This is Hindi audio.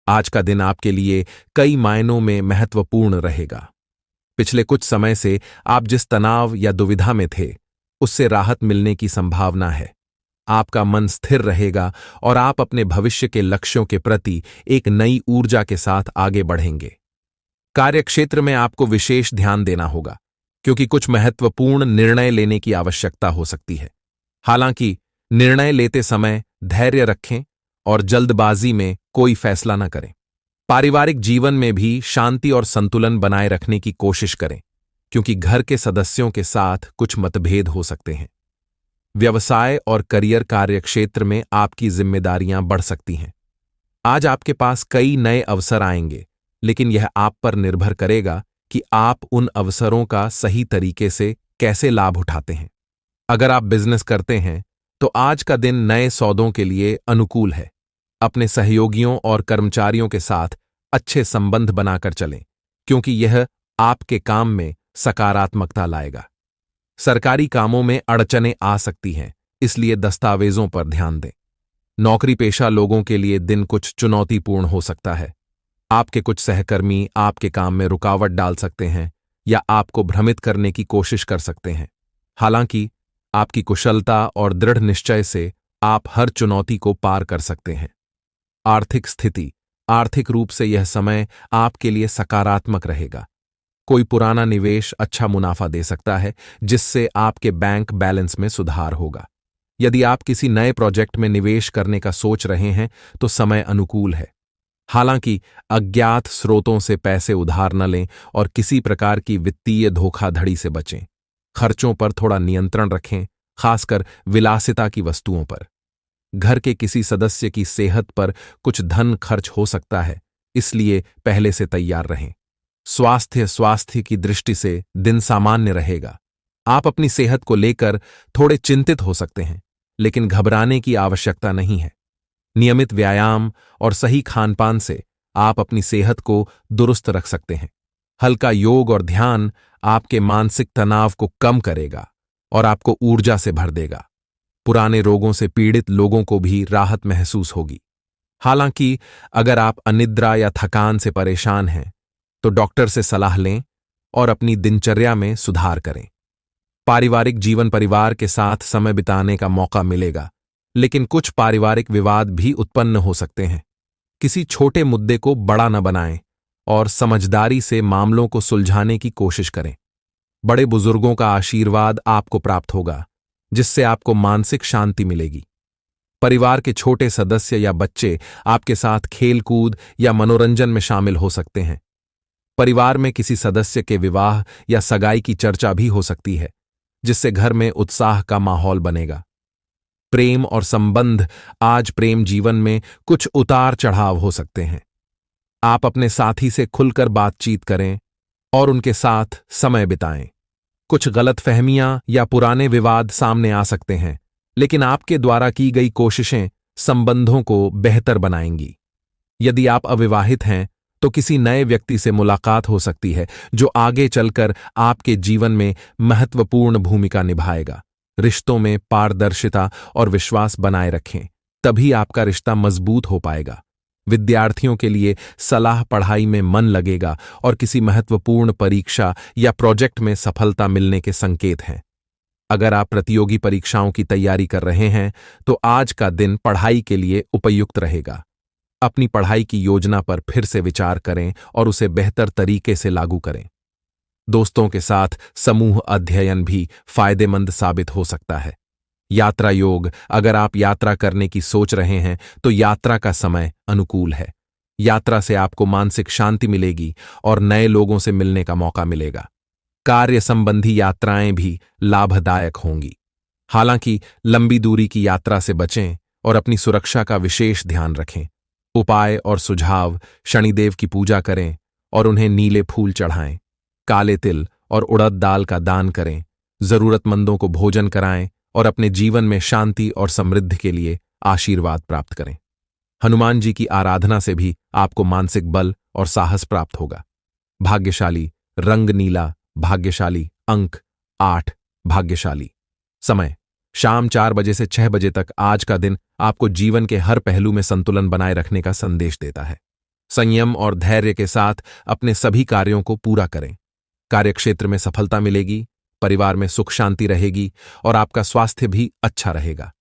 आज का दिन आपके लिए कई मायनों में महत्वपूर्ण रहेगा। पिछले कुछ समय से आप जिस तनाव या दुविधा में थे, उससे राहत मिलने की संभावना है। आपका मन स्थिर रहेगा और आप अपने भविष्य के लक्ष्यों के प्रति एक नई ऊर्जा के साथ आगे बढ़ेंगे। कार्यक्षेत्र में आपको विशेष ध्यान देना होगा, क्योंकि कुछ महत्वपूर्ण निर्णय लेने की आवश्यकता हो सकती है। हालांकि निर्णय लेते समय धैर्य रखें और जल्दबाजी में कोई फैसला न करें। पारिवारिक जीवन में भी शांति और संतुलन बनाए रखने की कोशिश करें, क्योंकि घर के सदस्यों के साथ कुछ मतभेद हो सकते हैं। व्यवसाय और करियर कार्यक्षेत्र में आपकी जिम्मेदारियां बढ़ सकती हैं। आज आपके पास कई नए अवसर आएंगे, लेकिन यह आप पर निर्भर करेगा कि आप उन अवसरों का सही तरीके से कैसे लाभ उठाते हैं। अगर आप बिजनेस करते हैं, तो आज का दिन नए सौदों के लिए अनुकूल है। अपने सहयोगियों और कर्मचारियों के साथ अच्छे संबंध बनाकर चलें, क्योंकि यह आपके काम में सकारात्मकता लाएगा। सरकारी कामों में अड़चनें आ सकती हैं, इसलिए दस्तावेजों पर ध्यान दें। नौकरी पेशा लोगों के लिए दिन कुछ चुनौतीपूर्ण हो सकता है। आपके कुछ सहकर्मी आपके काम में रुकावट डाल सकते हैं या आपको भ्रमित करने की कोशिश कर सकते हैं। हालांकि आपकी कुशलता और दृढ़ निश्चय से आप हर चुनौती को पार कर सकते हैं। आर्थिक स्थिति, आर्थिक रूप से यह समय आपके लिए सकारात्मक रहेगा। कोई पुराना निवेश अच्छा मुनाफा दे सकता है, जिससे आपके बैंक बैलेंस में सुधार होगा। यदि आप किसी नए प्रोजेक्ट में निवेश करने का सोच रहे हैं, तो समय अनुकूल है। हालांकि अज्ञात स्रोतों से पैसे उधार न लें और किसी प्रकार की वित्तीय धोखाधड़ी से बचें। खर्चों पर थोड़ा नियंत्रण रखें, खासकर विलासिता की वस्तुओं पर। घर के किसी सदस्य की सेहत पर कुछ धन खर्च हो सकता है, इसलिए पहले से तैयार रहें। स्वास्थ्य की दृष्टि से दिन सामान्य रहेगा। आप अपनी सेहत को लेकर थोड़े चिंतित हो सकते हैं, लेकिन घबराने की आवश्यकता नहीं है। नियमित व्यायाम और सही खानपान से आप अपनी सेहत को दुरुस्त रख सकते हैं। हल्का योग और ध्यान आपके मानसिक तनाव को कम करेगा और आपको ऊर्जा से भर देगा। पुराने रोगों से पीड़ित लोगों को भी राहत महसूस होगी। हालांकि अगर आप अनिद्रा या थकान से परेशान हैं, तो डॉक्टर से सलाह लें और अपनी दिनचर्या में सुधार करें। पारिवारिक जीवन, परिवार के साथ समय बिताने का मौका मिलेगा, लेकिन कुछ पारिवारिक विवाद भी उत्पन्न हो सकते हैं। किसी छोटे मुद्दे को बड़ा न बनाएं और समझदारी से मामलों को सुलझाने की कोशिश करें। बड़े बुजुर्गों का आशीर्वाद आपको प्राप्त होगा, जिससे आपको मानसिक शांति मिलेगी। परिवार के छोटे सदस्य या बच्चे आपके साथ खेल-कूद या मनोरंजन में शामिल हो सकते हैं। परिवार में किसी सदस्य के विवाह या सगाई की चर्चा भी हो सकती है, जिससे घर में उत्साह का माहौल बनेगा। प्रेम और संबंध, आज प्रेम जीवन में कुछ उतार चढ़ाव हो सकते हैं। आप अपने साथी से खुलकर बातचीत करें और उनके साथ समय बिताएं। कुछ गलतफहमियां या पुराने विवाद सामने आ सकते हैं, लेकिन आपके द्वारा की गई कोशिशें संबंधों को बेहतर बनाएंगी। यदि आप अविवाहित हैं, तो किसी नए व्यक्ति से मुलाकात हो सकती है, जो आगे चलकर आपके जीवन में महत्वपूर्ण भूमिका निभाएगा। रिश्तों में पारदर्शिता और विश्वास बनाए रखें, तभी आपका रिश्ता मजबूत हो पाएगा। विद्यार्थियों के लिए सलाह, पढ़ाई में मन लगेगा और किसी महत्वपूर्ण परीक्षा या प्रोजेक्ट में सफलता मिलने के संकेत हैं। अगर आप प्रतियोगी परीक्षाओं की तैयारी कर रहे हैं, तो आज का दिन पढ़ाई के लिए उपयुक्त रहेगा। अपनी पढ़ाई की योजना पर फिर से विचार करें और उसे बेहतर तरीके से लागू करें। दोस्तों के साथ समूह अध्ययन भी फायदेमंद साबित हो सकता है। यात्रा योग, अगर आप यात्रा करने की सोच रहे हैं, तो यात्रा का समय अनुकूल है। यात्रा से आपको मानसिक शांति मिलेगी और नए लोगों से मिलने का मौका मिलेगा। कार्य संबंधी यात्राएं भी लाभदायक होंगी। हालांकि लंबी दूरी की यात्रा से बचें और अपनी सुरक्षा का विशेष ध्यान रखें। उपाय और सुझाव: शनिदेव की पूजा करें और उन्हें नीले फूल चढ़ाएं। काले तिल और उड़द दाल का दान करें। जरूरतमंदों को भोजन कराएं और अपने जीवन में शांति और समृद्धि के लिए आशीर्वाद प्राप्त करें। हनुमान जी की आराधना से भी आपको मानसिक बल और साहस प्राप्त होगा। भाग्यशाली रंग नीला, भाग्यशाली अंक 8, भाग्यशाली समय शाम 4 बजे से 6 बजे तक। आज का दिन आपको जीवन के हर पहलू में संतुलन बनाए रखने का संदेश देता है। संयम और धैर्य के साथ अपने सभी कार्यों को पूरा करें। कार्यक्षेत्र में सफलता मिलेगी, परिवार में सुख शांति रहेगी और आपका स्वास्थ्य भी अच्छा रहेगा।